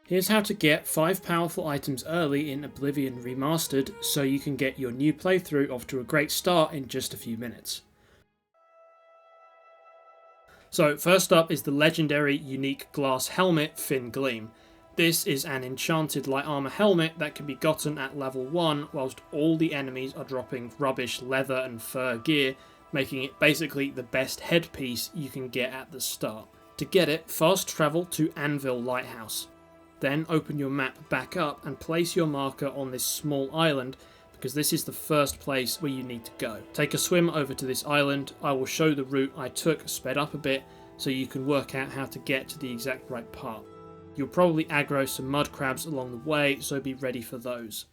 Here's how to get 5 powerful items early in Oblivion Remastered so you can get your new playthrough off to a great start in just a few minutes. So first up is the legendary unique glass helmet Gleam. This is an enchanted light armor helmet that can be gotten at level 1 whilst all the enemies are dropping rubbish leather and fur gear, making it basically the best headpiece you can get at the start. To get it, fast travel to Anvil Lighthouse. Then open your map back up and place your marker on this small island, because this is the first place where you need to go. Take a swim over to this island. I will show the route I took sped up a bit so you can work out how to get to the exact right part. You'll probably aggro some mud crabs along the way, so be ready for those.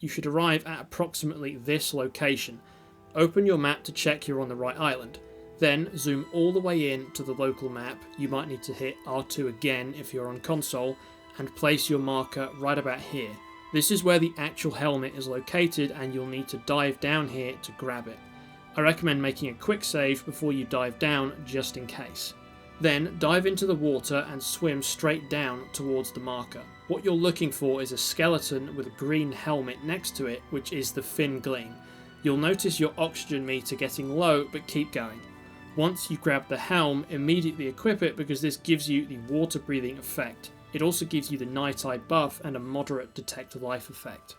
You should arrive at approximately this location. Open your map to check you're on the right island. Then zoom all the way in to the local map. You might need to hit R2 again if you're on console, and place your marker right about here. This is where the actual helmet is located, and you'll need to dive down here to grab it. I recommend making a quick save before you dive down, just in case. Then dive into the water and swim straight down towards the marker. What you're looking for is a skeleton with a green helmet next to it, which is the Gleam. You'll notice your oxygen meter getting low, but keep going. Once you grab the helm, immediately equip it because this gives you the water breathing effect. It also gives you the night eye buff and a moderate detect life effect.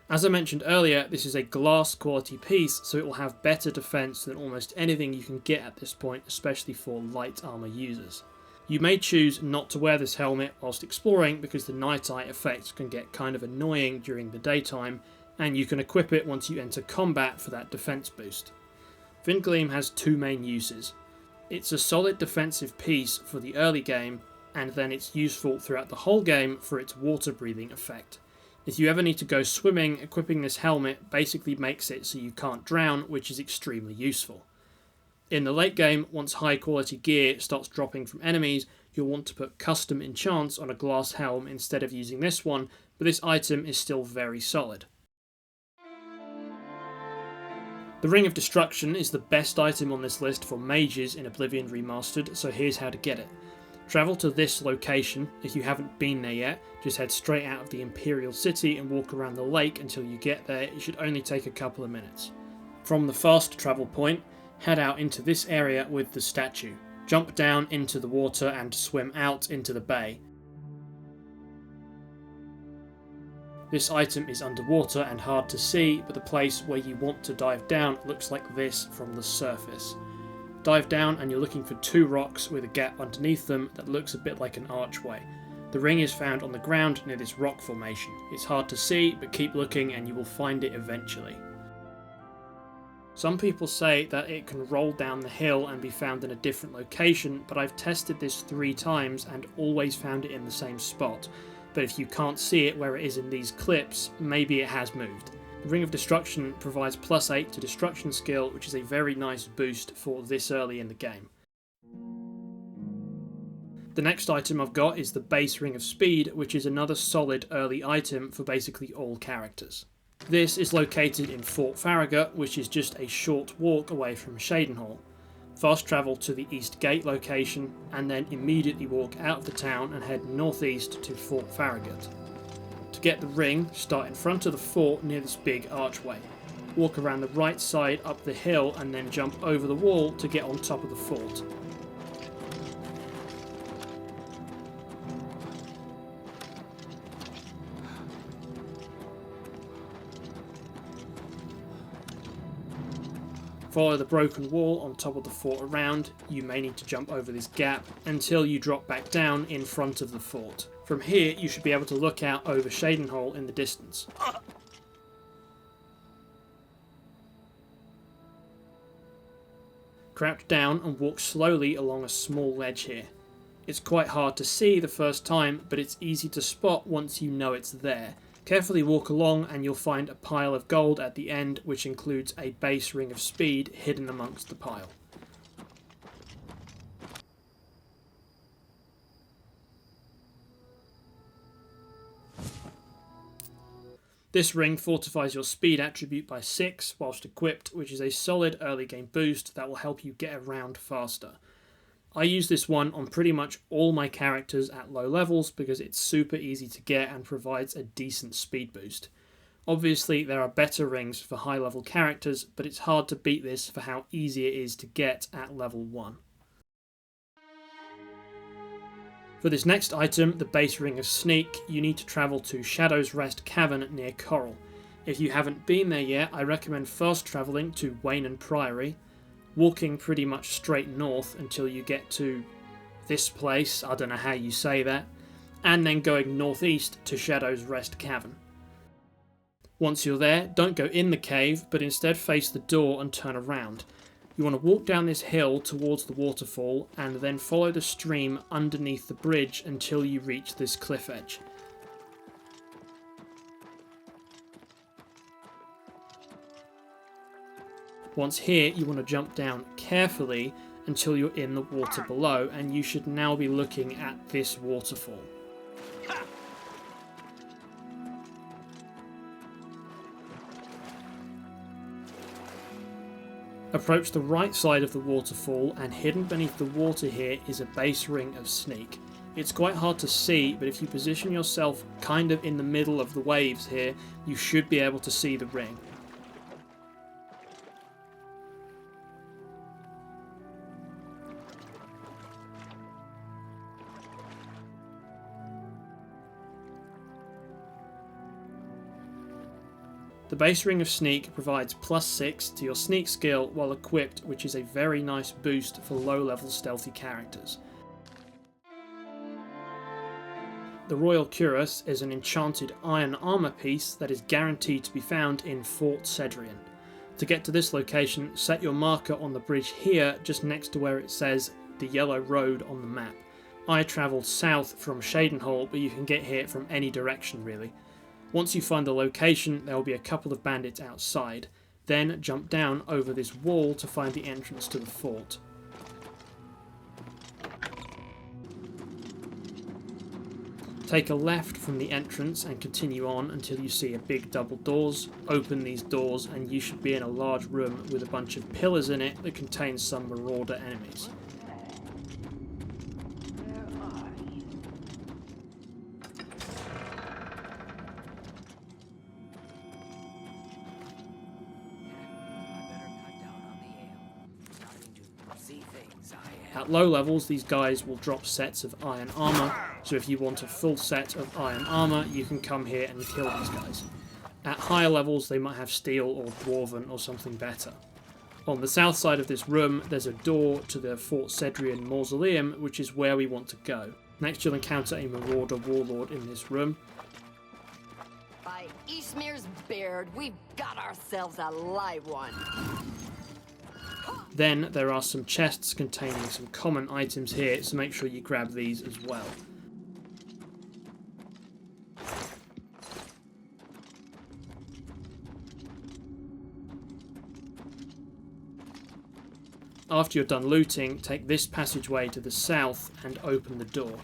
As I mentioned earlier, this is a glass quality piece, so it will have better defense than almost anything you can get at this point, especially for light armor users. You may choose not to wear this helmet whilst exploring because the night eye effect can get kind of annoying during the daytime, and you can equip it once you enter combat for that defense boost. Gleam has two main uses. It's a solid defensive piece for the early game, and then it's useful throughout the whole game for its water breathing effect. If you ever need to go swimming, equipping this helmet basically makes it so you can't drown, which is extremely useful. In the late game, once high quality gear starts dropping from enemies, you'll want to put custom enchants on a glass helm instead of using this one, but this item is still very solid. The Ring of Destruction is the best item on this list for mages in Oblivion Remastered, so here's how to get it. Travel to this location. If you haven't been there yet, just head straight out of the Imperial City and walk around the lake until you get there. It should only take a couple of minutes. From the fast travel point, head out into this area with the statue. Jump down into the water and swim out into the bay. This item is underwater and hard to see, but the place where you want to dive down looks like this from the surface. Dive down and you're looking for two rocks with a gap underneath them that looks a bit like an archway. The ring is found on the ground near this rock formation. It's hard to see, but keep looking and you will find it eventually. Some people say that it can roll down the hill and be found in a different location, but I've tested this 3 times and always found it in the same spot. But if you can't see it where it is in these clips, maybe it has moved. The Ring of Destruction provides +8 to Destruction skill, which is a very nice boost for this early in the game. The next item I've got is the base Ring of Speed, which is another solid early item for basically all characters. This is located in Fort Farragut, which is just a short walk away from Shadenhall. Fast travel to the East Gate location, and then immediately walk out of the town and head northeast to Fort Farragut. To get the ring, start in front of the fort near this big archway. Walk around the right side up the hill and then jump over the wall to get on top of the fort. Follow the broken wall on top of the fort around. You may need to jump over this gap until you drop back down in front of the fort. From here, you should be able to look out over Shadenhall in the distance. Crouch down and walk slowly along a small ledge here. It's quite hard to see the first time, but it's easy to spot once you know it's there. Carefully walk along and you'll find a pile of gold at the end, which includes a base ring of speed hidden amongst the pile. This ring fortifies your speed attribute by 6 whilst equipped, which is a solid early game boost that will help you get around faster. I use this one on pretty much all my characters at low levels because it's super easy to get and provides a decent speed boost. Obviously there are better rings for high level characters, but it's hard to beat this for how easy it is to get at level 1. For this next item, the base ring of Sneak, you need to travel to Shadow's Rest Cavern near Coral. If you haven't been there yet, I recommend first travelling to Waynon Priory, walking pretty much straight north until you get to this place, I don't know how you say that, and then going northeast to Shadow's Rest Cavern. Once you're there, don't go in the cave, but instead face the door and turn around. You want to walk down this hill towards the waterfall and then follow the stream underneath the bridge until you reach this cliff edge. Once here, you want to jump down carefully until you're in the water below, and you should now be looking at this waterfall. Approach the right side of the waterfall, and hidden beneath the water here is a base ring of Sneak. It's quite hard to see, but if you position yourself kind of in the middle of the waves here, you should be able to see the ring. The base ring of Sneak provides +6 to your sneak skill while equipped, which is a very nice boost for low level stealthy characters. The Royal Cuirass is an enchanted iron armour piece that is guaranteed to be found in Fort Cedrian. To get to this location, set your marker on the bridge here just next to where it says the yellow road on the map. I travelled south from Shadenhall, but you can get here from any direction really. Once you find the location, there will be a couple of bandits outside. Then jump down over this wall to find the entrance to the fort. Take a left from the entrance and continue on until you see a big double doors. Open these doors and you should be in a large room with a bunch of pillars in it that contain some marauder enemies. At low levels, these guys will drop sets of iron armour, so if you want a full set of iron armour, you can come here and kill these guys. At higher levels, they might have steel or dwarven or something better. On the south side of this room, there's a door to the Fort Cedrian Mausoleum, which is where we want to go. Next, you'll encounter a marauder warlord in this room. By Ishmir's beard, we've got ourselves a live one. Then there are some chests containing some common items here, so make sure you grab these as well. After you're done looting, take this passageway to the south and open the door.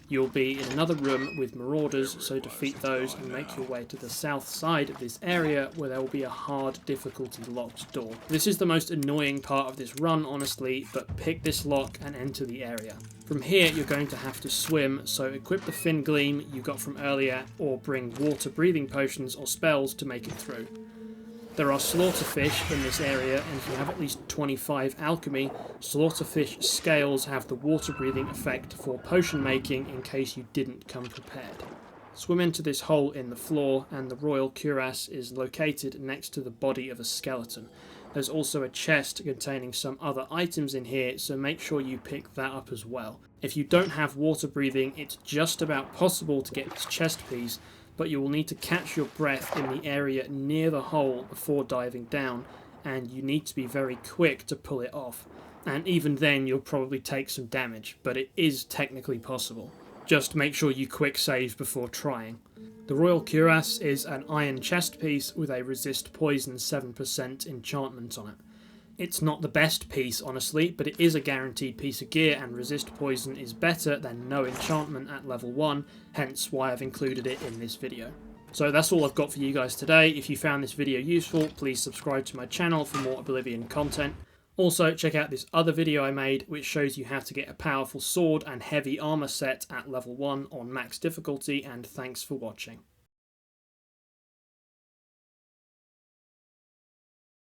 You'll be in another room with marauders, so defeat those and make your way to the south side of this area where there will be a hard difficulty locked door. This is the most annoying part of this run, honestly, but pick this lock and enter the area. From here you're going to have to swim, so equip the fin Gleam you got from earlier or bring water breathing potions or spells to make it through. There are slaughterfish in this area, and if you have at least 25 alchemy, slaughterfish scales have the water breathing effect for potion making in case you didn't come prepared. Swim into this hole in the floor, and the Royal Cuirass is located next to the body of a skeleton. There's also a chest containing some other items in here, so make sure you pick that up as well. If you don't have water breathing, it's just about possible to get this chest piece, but you will need to catch your breath in the area near the hole before diving down, and you need to be very quick to pull it off. and even then you'll probably take some damage, but it is technically possible. Just make sure you quick save before trying. The Royal Cuirass is an iron chest piece with a resist poison 7% enchantment on it. It's not the best piece, honestly, but it is a guaranteed piece of gear, and resist poison is better than no enchantment at level 1, hence why I've included it in this video. So that's all I've got for you guys today. If you found this video useful, please subscribe to my channel for more Oblivion content. Also, check out this other video I made, which shows you how to get a powerful sword and heavy armor set at level 1 on max difficulty, and thanks for watching.